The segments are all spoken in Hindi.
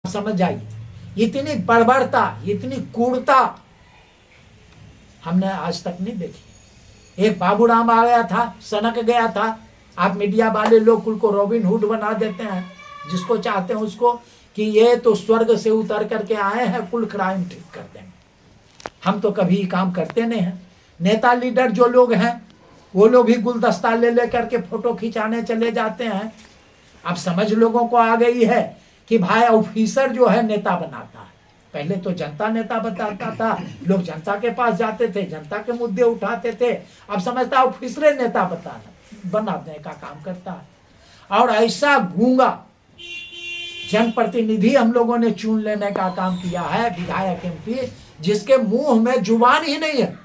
समझ जाइए, इतनी बर्बरता, इतनी क्रूरता हमने आज तक नहीं देखी। एक बाबूराम आ गया था, सनक गया था। आप मीडिया वाले लोग कुल को रॉबिन हुड बना देते हैं, जिसको चाहते हैं उसको, कि ये तो स्वर्ग से उतर करके आए हैं, कुल क्राइम ठीक कर देंगे। हम तो कभी काम करते नहीं हैं। नेता लीडर जो लोग हैं वो लोग भी गुलदस्ता ले लेकर के फोटो खिंचाने चले जाते हैं। अब समझ लोगों को आ गई है कि भाई ऑफिसर जो है नेता बनाता है। पहले तो जनता नेता बताता था, लोग जनता के पास जाते थे, जनता के मुद्दे उठाते थे। अब समझता ऑफिसर नेता बनाने का काम करता है। और ऐसा गूंगा जनप्रतिनिधि हम लोगों ने चुन लेने का काम किया है, विधायक MP, जिसके मुंह में जुबान ही नहीं है,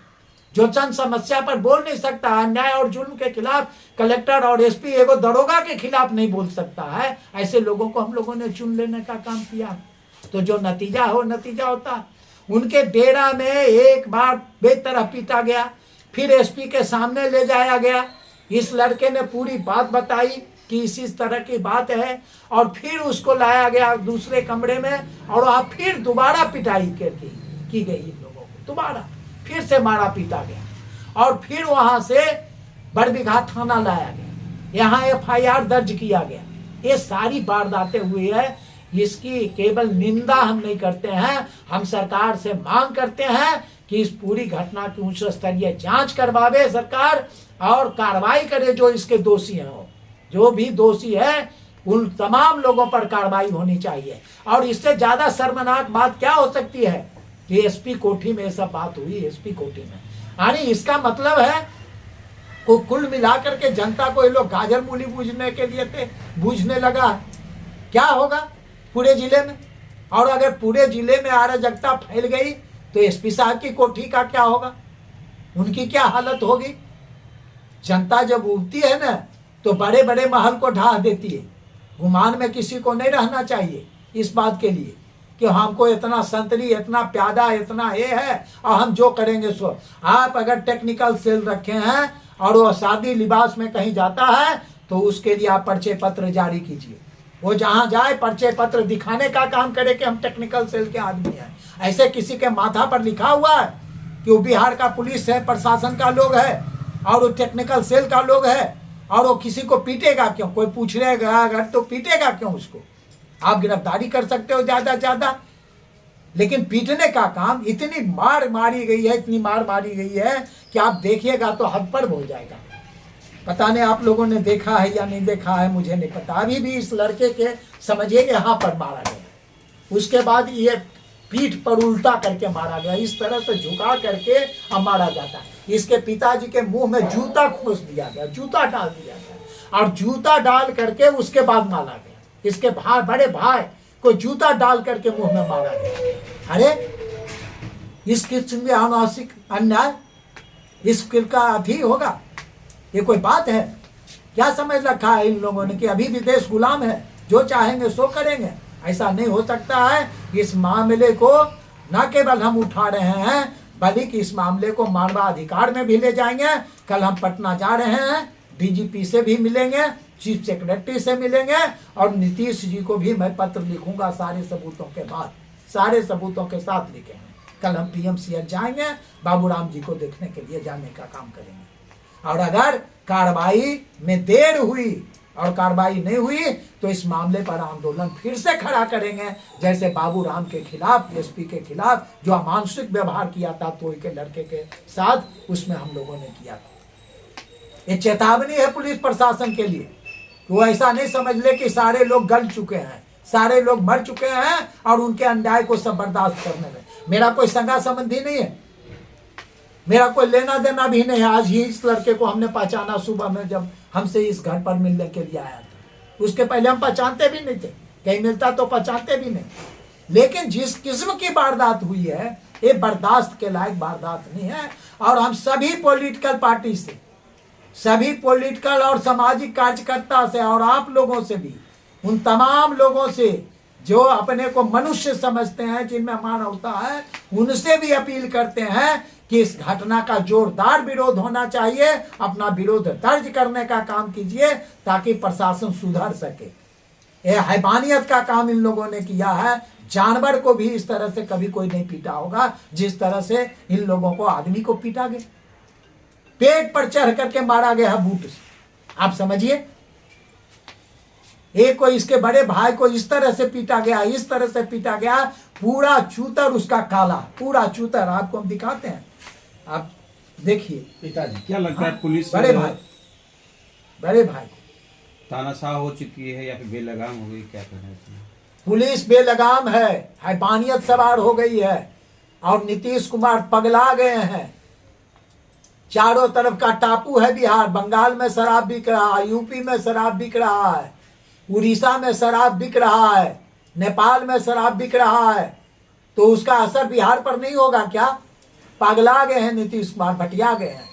जो चंद समस्या पर बोल नहीं सकता, अन्याय और जुल्म के खिलाफ कलेक्टर और SP एगो दरोगा के खिलाफ नहीं बोल सकता है। ऐसे लोगों को हम लोगों ने चुन लेने का काम किया। तो जो नतीजा हो नतीजा होता। उनके डेरा में एक बार बेतरह पीटा गया, फिर SP के सामने ले जाया गया। इस लड़के ने पूरी बात बताई कि इसी तरह की बात है, और फिर उसको लाया गया दूसरे कमरे में, और वहां फिर दोबारा पिटाई की गई। इन लोगों को दोबारा फिर से मारा पीटा गया, और फिर वहां से बड़बिघा थाना लाया गया, यहाँ FIR दर्ज किया गया। ये सारी वारदातें हुई है। इसकी केवल निंदा हम नहीं करते हैं, हम सरकार से मांग करते हैं कि इस पूरी घटना की उच्च स्तरीय जांच करवावे सरकार, और कार्रवाई करे जो इसके दोषी हैं। जो भी दोषी है उन तमाम लोगों पर कार्रवाई होनी चाहिए। और इससे ज्यादा शर्मनाक बात क्या हो सकती है कि SP कोठी में सब बात हुई, SP कोठी में। यानी इसका मतलब है को कुल मिलाकर के जनता को ये लोग गाजर मूली बूझने के लिए थे, बूझने लगा। क्या होगा पूरे जिले में? और अगर पूरे जिले में अराजकता फैल गई तो SP साहब की कोठी का क्या होगा? उनकी क्या हालत होगी? जनता जब उठती है ना तो बड़े बड़े महल को ढा देती है। गुमान में किसी को नहीं रहना चाहिए इस बात के लिए कि हमको इतना संतरी, इतना प्यादा, इतना ये है और हम जो करेंगे सो। आप अगर टेक्निकल सेल रखे हैं और वो शादी लिबास में कहीं जाता है तो उसके लिए आप पर्चे पत्र जारी कीजिए। वो जहां जाए पर्चे पत्र दिखाने का काम करे कि हम टेक्निकल सेल के आदमी हैं। ऐसे किसी के माथा पर लिखा हुआ है कि वो बिहार का पुलिस है, प्रशासन का लोग है और वो टेक्निकल सेल का लोग है, और वो किसी को पीटेगा क्यों? कोई पूछ रहेगा अगर तो पीटेगा क्यों उसको? आप गिरफ्तारी कर सकते हो ज्यादा ज्यादा, लेकिन पीटने का काम, इतनी मार मारी गई है, इतनी मार मारी गई है कि आप देखिएगा तो हद पर हो जाएगा। पता नहीं आप लोगों ने देखा है या नहीं देखा है, मुझे नहीं पता। अभी भी इस लड़के के समझिए यहाँ पर मारा गया, उसके बाद ये पीठ पर उल्टा करके मारा गया, इस तरह से झुका करके अब मारा जाता है। इसके पिताजी के मुंह में जूता खोस दिया गया, जूता डाल दिया गया, और जूता डाल करके उसके बाद मारा गया। इसके भाई, बड़े भाई को जूता डाल करके मुंह में मारा गया। अरे इस किस्म के अनावश्यक अन्याय इस का अभी होगा? ये कोई बात है? क्या समझ रखा है इन लोगों ने कि अभी भी देश गुलाम है, जो चाहेंगे सो करेंगे? ऐसा नहीं हो सकता है। इस मामले को न केवल हम उठा रहे हैं बल्कि इस मामले को मानवाधिकार में भी ले जाएंगे। कल हम पटना जा रहे हैं, DGP से भी मिलेंगे, चीफ सेक्रेटरी से मिलेंगे, और नीतीश जी को भी मैं पत्र लिखूंगा सारे सबूतों के बाद, सारे सबूतों के साथ लिखेंगे। कल हम PMCH जाएंगे, बाबूराम जी को देखने के लिए जाने का काम करेंगे। और अगर कार्रवाई में देर हुई और कार्रवाई नहीं हुई तो इस मामले पर आंदोलन फिर से खड़ा करेंगे, जैसे बाबूराम के खिलाफ, SP के खिलाफ जो अमानुषिक व्यवहार किया था तोय के लड़के के साथ, उसमें हम लोगों ने किया था। ये चेतावनी है पुलिस प्रशासन के लिए, वो ऐसा नहीं समझ ले कि सारे लोग गल चुके हैं, सारे लोग मर चुके हैं और उनके अन्याय को सब बर्दाश्त करने में। मेरा कोई संगा संबंधी नहीं है, मेरा कोई लेना देना भी नहीं है। आज ही इस लड़के को हमने पहचाना सुबह में, जब हमसे इस घर पर मिलने के लिए आया था। उसके पहले हम पहचानते भी नहीं थे, कहीं मिलता तो पहचानते भी नहीं। लेकिन जिस किस्म की वारदात हुई है ये बर्दाश्त के लायक वारदात नहीं है। और हम सभी पॉलिटिकल पार्टी से, सभी पॉलिटिकल और सामाजिक कार्यकर्ता से, और आप लोगों से भी, उन तमाम लोगों से जो अपने को मनुष्य समझते हैं, जिनमें मानवता है, उनसे भी अपील करते हैं कि इस घटना का जोरदार विरोध होना चाहिए। अपना विरोध दर्ज करने का काम कीजिए ताकि प्रशासन सुधर सके। ये हैवानियत का काम इन लोगों ने किया है। जानवर को भी इस तरह से कभी कोई नहीं पीटा होगा जिस तरह से इन लोगों को आदमी को पीटा गया, पेट पर चढ़ करके मारा गया है बूट से। आप समझिए, एक को इसके बड़े भाई को इस तरह से पीटा गया, इस तरह से पीटा गया, पूरा चूतर उसका काला, पूरा चूतर। आपको हम दिखाते हैं, आप देखिए। पिताजी क्या लगता है पुलिस बड़े भाई तानाशाह हो चुकी है या फिर बेलगाम हो गई, क्या कहना है इसमें? पुलिस बेलगाम है, हैवानियत सवार हो गई है और नीतीश कुमार पगला गए हैं। चारों तरफ का टापू है बिहार, बंगाल में शराब बिक रहा है, यूपी में शराब बिक रहा है, उड़ीसा में शराब बिक रहा है, नेपाल में शराब बिक रहा है। तो उसका असर बिहार पर नहीं होगा क्या? पगला गए हैं नीतीश कुमार, भटिया गए हैं,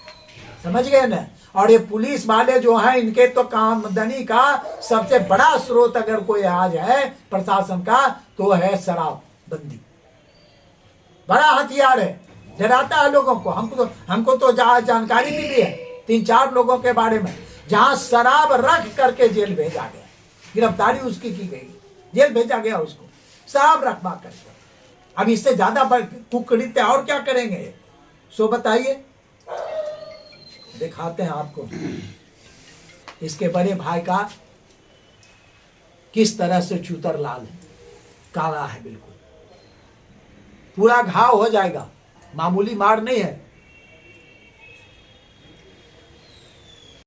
समझ गए ना। और ये पुलिस वाले जो हैं, इनके तो आमदनी का सबसे बड़ा स्रोत अगर कोई आज है प्रशासन का तो है शराबबंदी। बड़ा हथियार है, डराता है लोगों को। हमको तो जहाँ जानकारी मिली है 3-4 लोगों के बारे में जहां शराब रख करके जेल भेजा गया, गिरफ्तारी उसकी की गई, जेल भेजा गया उसको शराब रखवा करके। अब इससे ज्यादा कुकृत्य और क्या करेंगे? सो बताइए, दिखाते हैं आपको इसके बड़े भाई का किस तरह से चूतर लाल है, काला है बिल्कुल, पूरा घाव हो जाएगा, मामूली मार नहीं है।